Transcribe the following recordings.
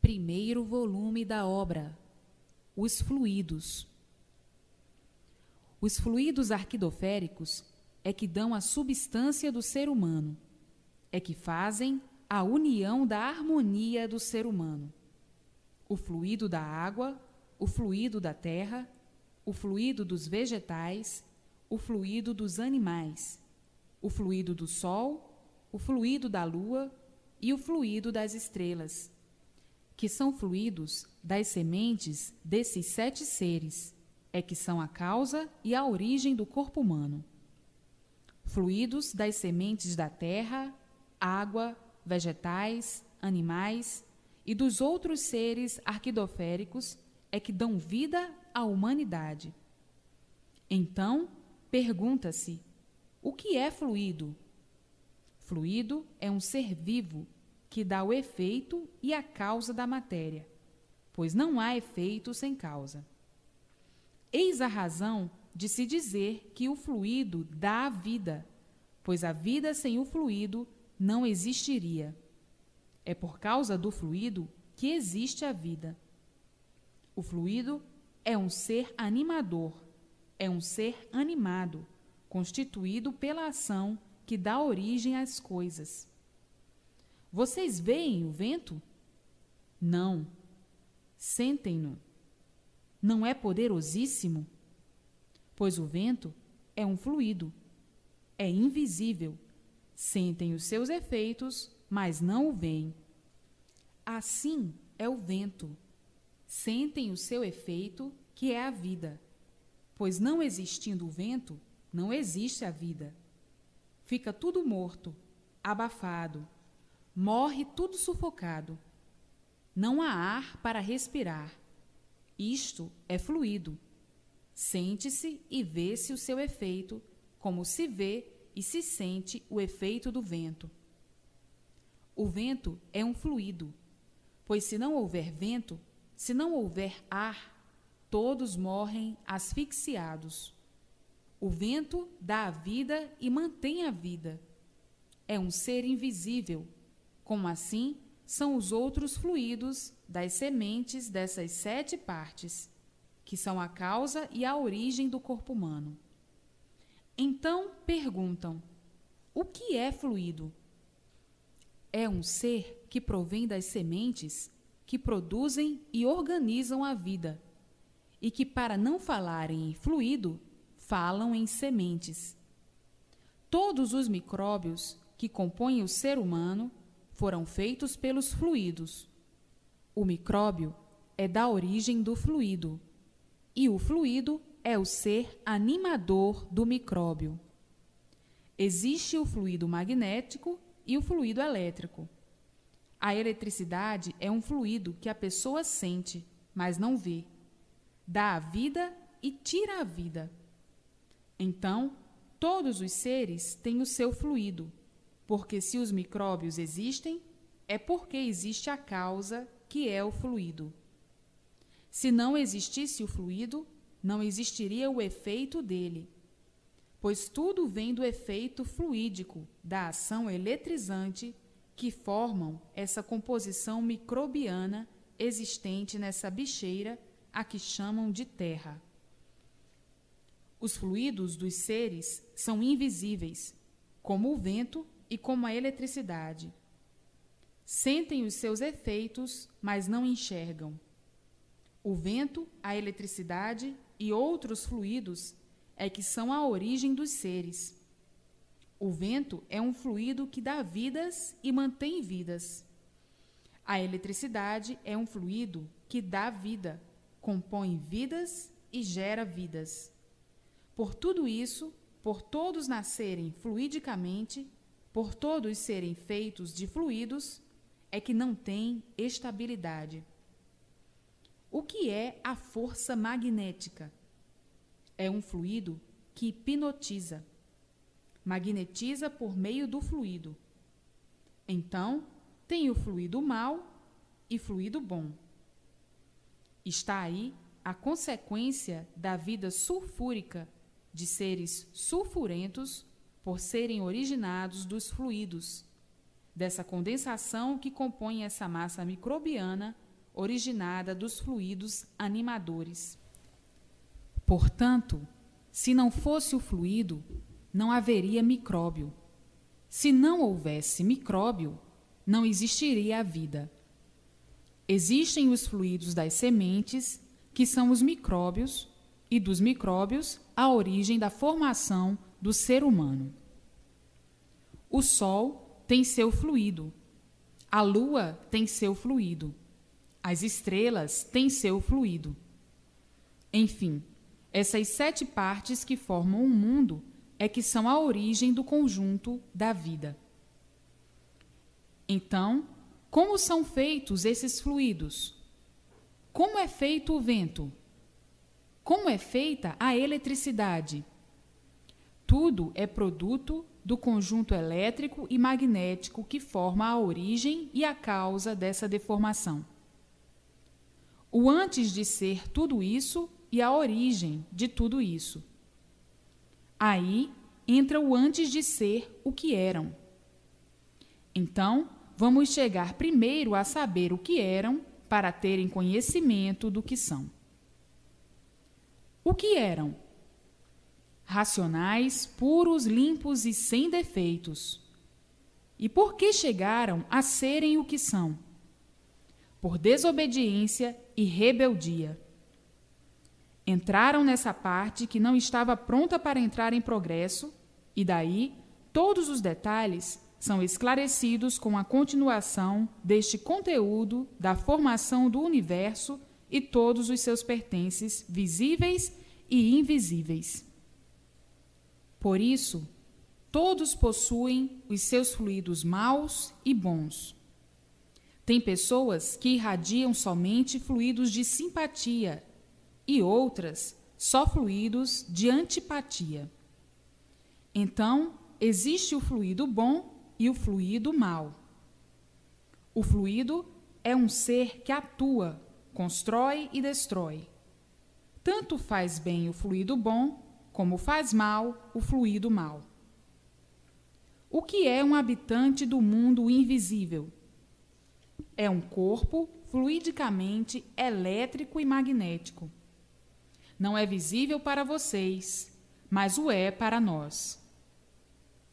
Primeiro volume da obra: Os fluidos. Os fluidos arquidoféricos é que dão a substância do ser humano, é que fazem a união da harmonia do ser humano. O fluido da água, o fluido da terra, o fluido dos vegetais, o fluido dos animais, o fluido do sol, o fluido da lua e o fluido das estrelas, que são fluidos das sementes desses 7 seres, é que são a causa e a origem do corpo humano. Fluidos das sementes da terra, água, vegetais, animais e dos outros seres arquidoféricos é que dão vida à humanidade. Então, pergunta-se: o que é fluido? Fluido é um ser vivo que dá o efeito e a causa da matéria, pois não há efeito sem causa. Eis a razão de se dizer que o fluido dá a vida, pois a vida sem o fluido não existiria. É por causa do fluido que existe a vida. O fluido é um ser animador, é um ser animado, constituído pela ação que dá origem às coisas. Vocês veem o vento? Não. Sentem-no. Não é poderosíssimo? Pois o vento é um fluido, é invisível. Sentem os seus efeitos, mas não o veem. Assim é o vento. Sentem o seu efeito, que é a vida. Pois não existindo o vento, não existe a vida. Fica tudo morto, abafado. Morre tudo sufocado. Não há ar para respirar. Isto é fluido. Sente-se e vê-se o seu efeito, como se vê e se sente o efeito do vento. O vento é um fluido, pois se não houver vento, se não houver ar, todos morrem asfixiados. O vento dá a vida e mantém a vida. É um ser invisível, como assim são os outros fluidos das sementes dessas 7 partes, que são a causa e a origem do corpo humano. Então perguntam: o que é fluido? É um ser que provém das sementes que produzem e organizam a vida, e que, para não falarem em fluido, falam em sementes. Todos os micróbios que compõem o ser humano foram feitos pelos fluidos. O micróbio é da origem do fluido, e o fluido é o ser animador do micróbio. Existe o fluido magnético e o fluido elétrico. A eletricidade é um fluido que a pessoa sente, mas não vê. Dá a vida e tira a vida. Então, todos os seres têm o seu fluido, porque se os micróbios existem, é porque existe a causa, que é o fluido. Se não existisse o fluido, não existiria o efeito dele, pois tudo vem do efeito fluídico, da ação eletrizante, que formam essa composição microbiana existente nessa bicheira, a que chamam de terra. Os fluidos dos seres são invisíveis, como o vento e como a eletricidade. Sentem os seus efeitos, mas não enxergam. O vento, a eletricidade e outros fluidos é que são a origem dos seres. O vento é um fluido que dá vidas e mantém vidas. A eletricidade é um fluido que dá vida, compõe vidas e gera vidas. Por tudo isso, por todos nascerem fluidicamente, por todos serem feitos de fluidos, é que não tem estabilidade. O que é a força magnética? É um fluido que hipnotiza. Magnetiza por meio do fluido. Então, tem o fluido mau e fluido bom. Está aí a consequência da vida sulfúrica de seres sulfurentos por serem originados dos fluidos, dessa condensação que compõe essa massa microbiana originada dos fluidos animadores. Portanto, se não fosse o fluido, não haveria micróbio. Se não houvesse micróbio, não existiria a vida. Existem os fluidos das sementes, que são os micróbios, e dos micróbios, a origem da formação do ser humano. O Sol tem seu fluido, a Lua tem seu fluido, as estrelas têm seu fluido. Enfim, essas 7 partes que formam o mundo é que são a origem do conjunto da vida. Então, como são feitos esses fluidos? Como é feito o vento? Como é feita a eletricidade? Tudo é produto do conjunto elétrico e magnético que forma a origem e a causa dessa deformação. O antes de ser tudo isso e a origem de tudo isso. Aí entra o antes de ser o que eram. Então, vamos chegar primeiro a saber o que eram para terem conhecimento do que são. O que eram? Racionais, puros, limpos e sem defeitos. E por que chegaram a serem o que são? Por desobediência e rebeldia. Entraram nessa parte que não estava pronta para entrar em progresso, e daí todos os detalhes são esclarecidos com a continuação deste conteúdo da formação do universo e todos os seus pertences visíveis e invisíveis. Por isso, todos possuem os seus fluidos maus e bons. Tem pessoas que irradiam somente fluidos de simpatia e outras só fluidos de antipatia. Então, existe o fluido bom e o fluido mau. O fluido é um ser que atua, constrói e destrói. Tanto faz bem o fluido bom, como faz mal o fluido mau. O que é um habitante do mundo invisível? É um corpo fluidicamente elétrico e magnético. Não é visível para vocês, mas o é para nós.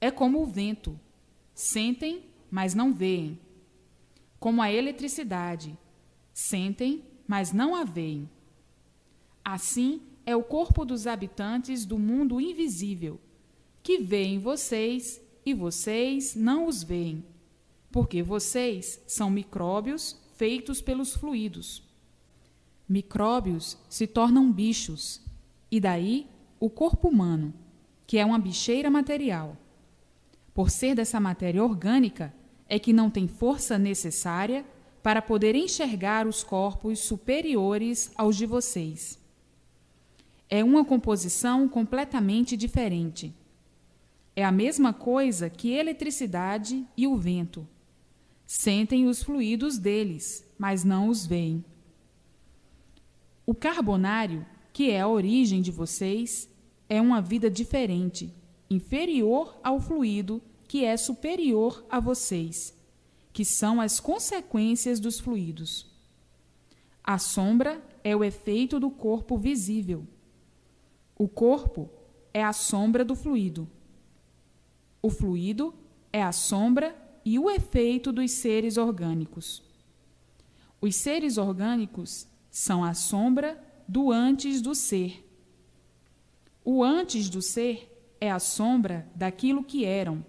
É como o vento. Sentem, mas não veem. Como a eletricidade. Sentem, mas não a veem. Assim é o corpo dos habitantes do mundo invisível, que veem vocês e vocês não os veem, porque vocês são micróbios feitos pelos fluidos. Micróbios se tornam bichos, e daí o corpo humano, que é uma bicheira material. Por ser dessa matéria orgânica, é que não tem força necessária para poder enxergar os corpos superiores aos de vocês. É uma composição completamente diferente. É a mesma coisa que eletricidade e o vento. Sentem os fluidos deles, mas não os veem. O carbonário, que é a origem de vocês, é uma vida diferente, inferior ao fluido que é superior a vocês, que são as consequências dos fluidos. A sombra é o efeito do corpo visível. O corpo é a sombra do fluido. O fluido é a sombra e o efeito dos seres orgânicos. Os seres orgânicos são a sombra do antes do ser. O antes do ser é a sombra daquilo que eram.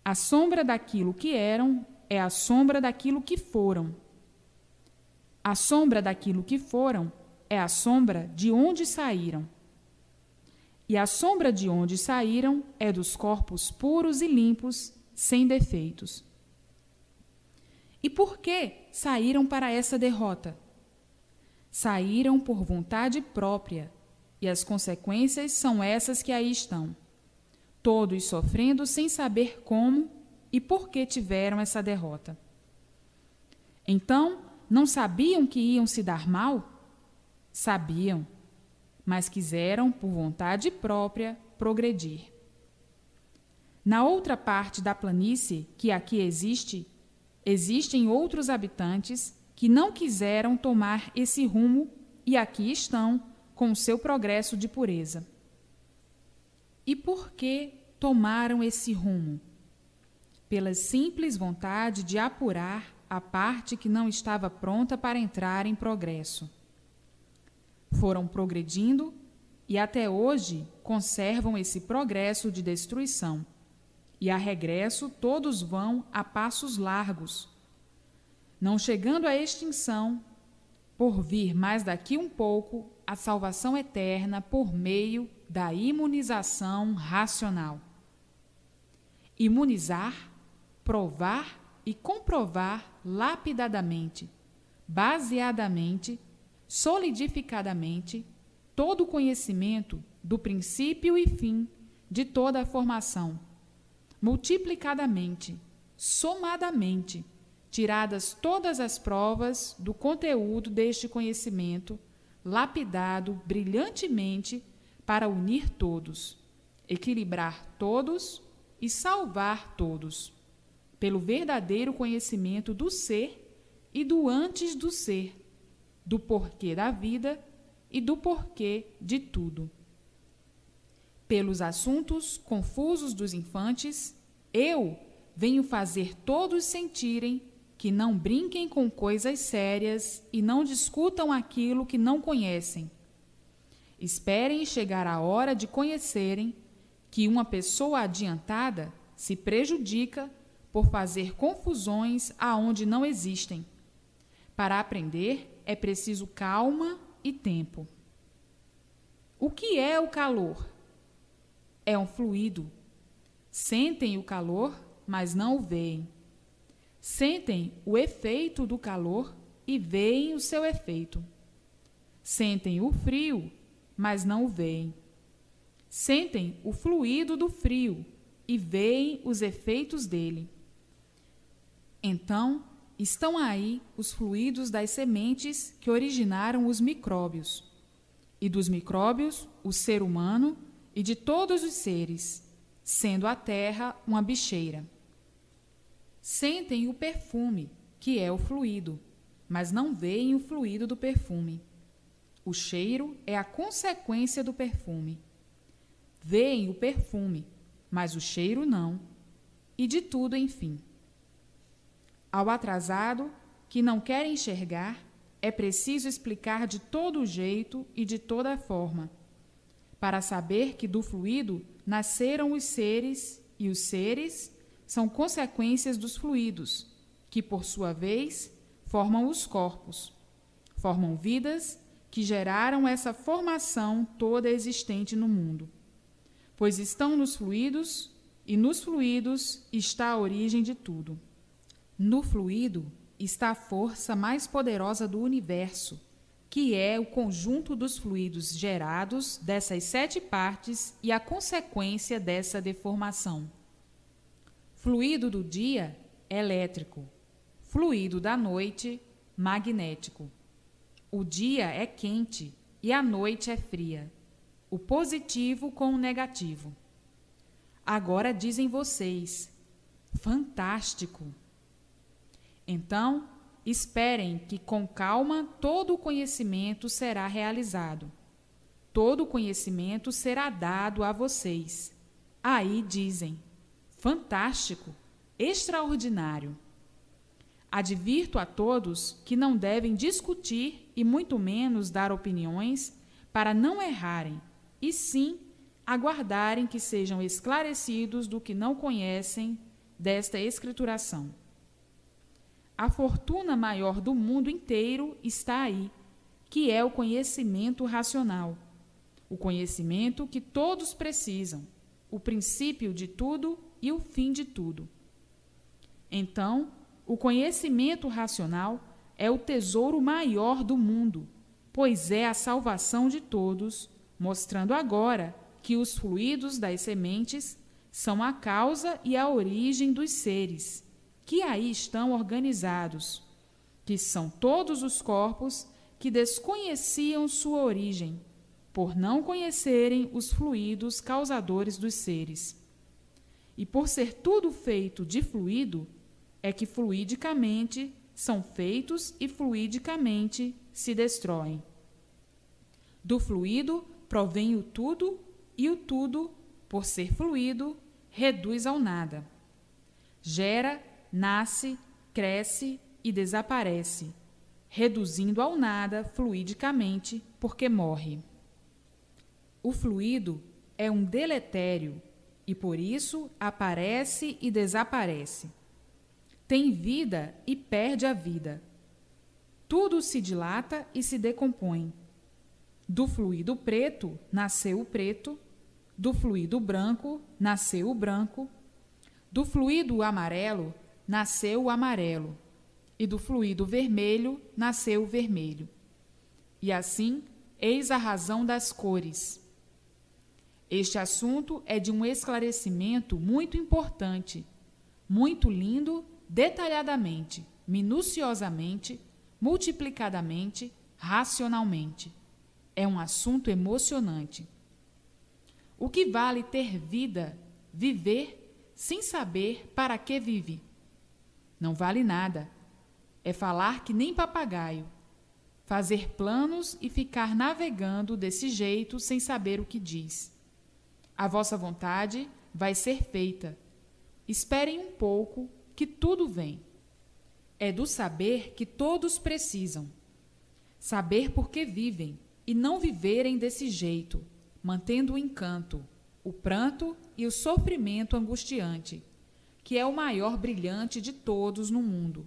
A sombra daquilo que eram é a sombra daquilo que foram. A sombra daquilo que foram é a sombra de onde saíram. E a sombra de onde saíram é dos corpos puros e limpos, sem defeitos. E por que saíram para essa derrota? Saíram por vontade própria, e as consequências são essas que aí estão. Todos sofrendo sem saber como e por que tiveram essa derrota. Então, não sabiam que iam se dar mal? Sabiam, mas quiseram, por vontade própria, progredir. Na outra parte da planície que aqui existe, existem outros habitantes que não quiseram tomar esse rumo e aqui estão com o seu progresso de pureza. E por que tomaram esse rumo? Pela simples vontade de apurar a parte que não estava pronta para entrar em progresso. Foram progredindo e até hoje conservam esse progresso de destruição. E a regresso todos vão a passos largos, não chegando à extinção, por vir mais daqui um pouco a salvação eterna por meio da imunização racional. Imunizar, provar e comprovar lapidadamente, baseadamente, solidificadamente, todo o conhecimento do princípio e fim de toda a formação, multiplicadamente, somadamente, tiradas todas as provas do conteúdo deste conhecimento, lapidado brilhantemente para unir todos, equilibrar todos e salvar todos, pelo verdadeiro conhecimento do ser e do antes do ser, do porquê da vida e do porquê de tudo. Pelos assuntos confusos dos infantes, eu venho fazer todos sentirem que não brinquem com coisas sérias e não discutam aquilo que não conhecem. Esperem chegar a hora de conhecerem que uma pessoa adiantada se prejudica por fazer confusões aonde não existem. Para aprender é preciso calma e tempo. O que é o calor? É um fluido. Sentem o calor, mas não o veem. Sentem o efeito do calor e veem o seu efeito. Sentem o frio, mas não o veem. Sentem o fluido do frio e veem os efeitos dele. Então, estão aí os fluidos das sementes que originaram os micróbios, e dos micróbios, o ser humano e de todos os seres, sendo a terra uma bicheira. Sentem o perfume, que é o fluido, mas não veem o fluido do perfume. O cheiro é a consequência do perfume. Veem o perfume, mas o cheiro não. E de tudo, enfim. Ao atrasado, que não quer enxergar, é preciso explicar de todo jeito e de toda forma, para saber que do fluido nasceram os seres, e os seres são consequências dos fluidos, que, por sua vez, formam os corpos, formam vidas que geraram essa formação toda existente no mundo, pois estão nos fluidos, e nos fluidos está a origem de tudo. No fluido está a força mais poderosa do universo, que é o conjunto dos fluidos gerados dessas 7 partes e a consequência dessa deformação. Fluido do dia, elétrico. Fluido da noite, magnético. O dia é quente e a noite é fria. O positivo com o negativo. Agora dizem vocês, fantástico. Então, esperem que com calma todo o conhecimento será realizado. Todo o conhecimento será dado a vocês. Aí dizem, fantástico, extraordinário. Advirto a todos que não devem discutir e muito menos dar opiniões para não errarem, e sim aguardarem que sejam esclarecidos do que não conhecem desta escrituração. A fortuna maior do mundo inteiro está aí, que é o conhecimento racional, o conhecimento que todos precisam, o princípio de tudo e o fim de tudo. Então, o conhecimento racional é o tesouro maior do mundo, pois é a salvação de todos, mostrando agora que os fluidos das sementes são a causa e a origem dos seres, que aí estão organizados, que são todos os corpos que desconheciam sua origem, por não conhecerem os fluidos causadores dos seres. E por ser tudo feito de fluido, é que fluidicamente são feitos e fluidicamente se destroem. Do fluido provém o tudo, e o tudo, por ser fluido, reduz ao nada. Gera, nasce, cresce e desaparece, reduzindo ao nada fluidicamente, porque morre. O fluido é um deletério e, por isso, aparece e desaparece. Tem vida e perde a vida. Tudo se dilata e se decompõe. Do fluido preto nasceu o preto, do fluido branco nasceu o branco, do fluido amarelo nasceu o amarelo, e do fluido vermelho nasceu o vermelho. E assim, eis a razão das cores. Este assunto é de um esclarecimento muito importante, muito lindo, detalhadamente, minuciosamente, multiplicadamente, racionalmente. É um assunto emocionante. O que vale ter vida, viver, sem saber para que vive? Não vale nada. É falar que nem papagaio, fazer planos e ficar navegando desse jeito sem saber o que diz. A vossa vontade vai ser feita. Esperem um pouco, que tudo vem. É do saber que todos precisam. Saber por que vivem e não viverem desse jeito, mantendo o encanto, o pranto e o sofrimento angustiante, que é o maior brilhante de todos no mundo,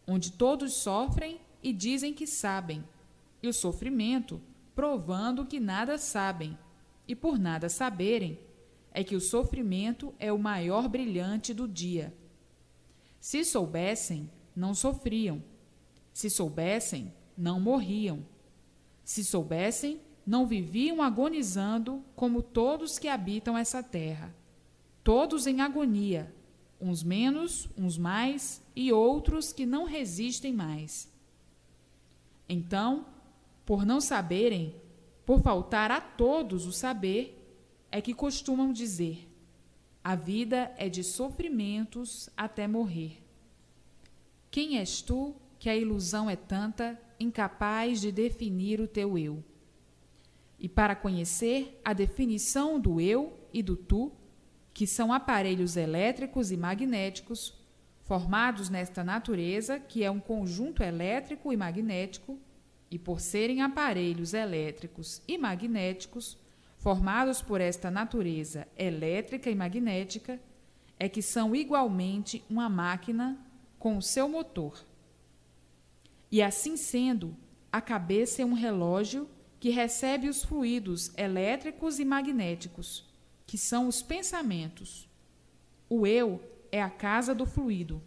onde todos sofrem e dizem que sabem, e o sofrimento provando que nada sabem, e por nada saberem, é que o sofrimento é o maior brilhante do dia. Se soubessem, não sofriam. Se soubessem, não morriam. Se soubessem, não viviam agonizando como todos que habitam essa terra. Todos em agonia, uns menos, uns mais, e outros que não resistem mais. Então, por não saberem, por faltar a todos o saber, é que costumam dizer: a vida é de sofrimentos até morrer. Quem és tu que a ilusão é tanta, incapaz de definir o teu eu? E para conhecer a definição do eu e do tu, que são aparelhos elétricos e magnéticos, formados nesta natureza, que é um conjunto elétrico e magnético, e por serem aparelhos elétricos e magnéticos, formados por esta natureza elétrica e magnética, é que são igualmente uma máquina com o seu motor. E assim sendo, a cabeça é um relógio que recebe os fluidos elétricos e magnéticos, que são os pensamentos. O eu é a casa do fluido.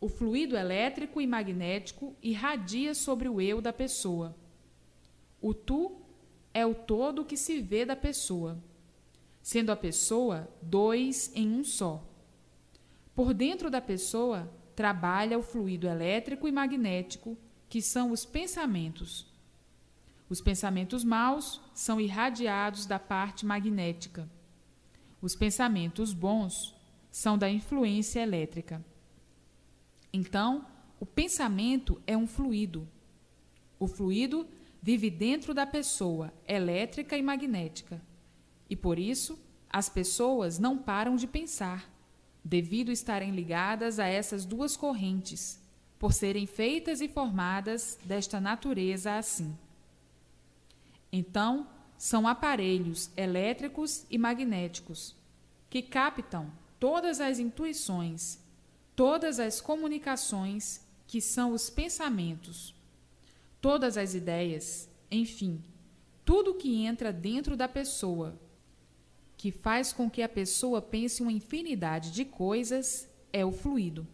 O fluido elétrico e magnético irradia sobre o eu da pessoa. O tu é o todo que se vê da pessoa, sendo a pessoa dois em um só. Por dentro da pessoa trabalha o fluido elétrico e magnético, que são os pensamentos. Os pensamentos maus são irradiados da parte magnética. Os pensamentos bons são da influência elétrica. Então, o pensamento é um fluido. O fluido vive dentro da pessoa, elétrica e magnética. E por isso, as pessoas não param de pensar, devido estarem ligadas a essas duas correntes, por serem feitas e formadas desta natureza assim. Então, são aparelhos elétricos e magnéticos que captam todas as intuições, todas as comunicações, que são os pensamentos, todas as ideias, enfim, tudo que entra dentro da pessoa, que faz com que a pessoa pense uma infinidade de coisas, é o fluido.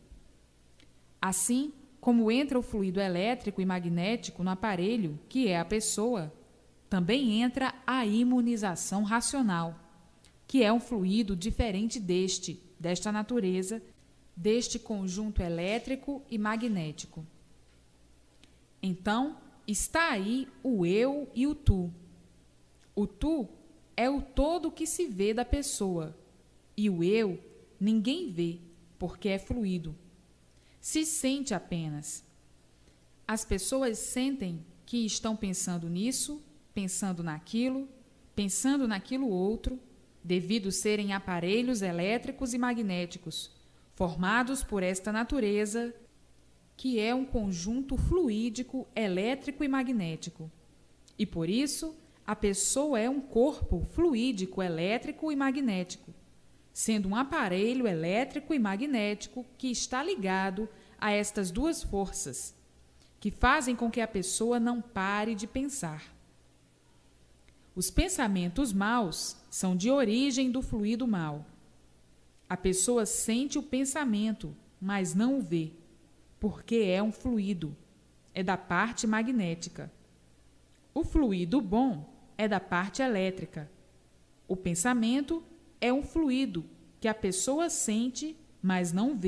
Assim como entra o fluido elétrico e magnético no aparelho, que é a pessoa, também entra a imunização racional, que é um fluido diferente desta natureza, deste conjunto elétrico e magnético. Então, está aí o eu e o tu. O tu é o todo que se vê da pessoa, e o eu ninguém vê, porque é fluido. se sente apenas. As pessoas sentem que estão pensando nisso, pensando naquilo outro, devido serem aparelhos elétricos e magnéticos, formados por esta natureza, que é um conjunto fluídico, elétrico e magnético. E por isso, a pessoa é um corpo fluídico, elétrico e magnético, sendo um aparelho elétrico e magnético que está ligado a estas duas forças, que fazem com que a pessoa não pare de pensar. Os pensamentos maus são de origem do fluido mau. A pessoa sente o pensamento, mas não o vê, porque é um fluido, é da parte magnética. O fluido bom é da parte elétrica. O pensamento é um fluido que a pessoa sente, mas não vê.